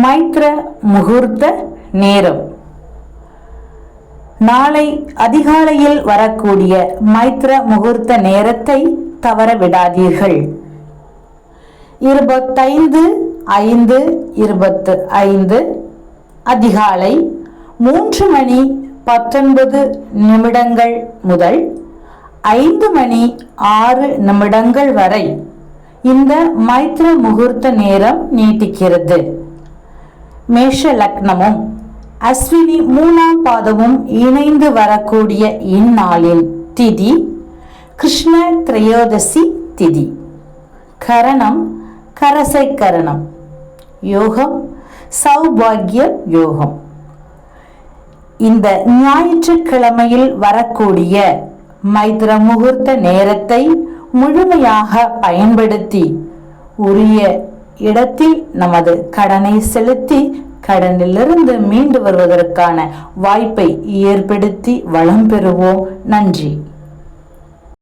மைத்ர முகூர்த்த நேரம். நாளை அதிகாலையில் வரக்கூடிய மைத்ர முகூர்த்த நேரத்தை தவற விடாதீர்கள். 25/5/25 அதிகாலை 3:19 முதல் 5:06 வரை இந்த மைத்ர முகூர்த்த நேரம் நீட்டிக்கிறது. மேஷ லக்னமும் அஸ்வினி 3ஆம் பாதமும் இணைந்து வரக்கூடிய இந்நாளின் திதி கிருஷ்ண திரையோதசி திதி. கரணம் கரசை கரணம். யோகம் சௌபாகிய யோகம். இந்த ஞாயிற்றுக்கிழமையில் வரக்கூடிய மைத்ர முகூர்த்த நேரத்தை முழுமையாக பயன்படுத்தி உரிய இடத்தில் நமது கடனை செலுத்தி கடனிலிருந்து மீண்டு வருவதற்கான வாய்ப்பை ஏற்படுத்தி வளம் பெறுவோம். நன்றி.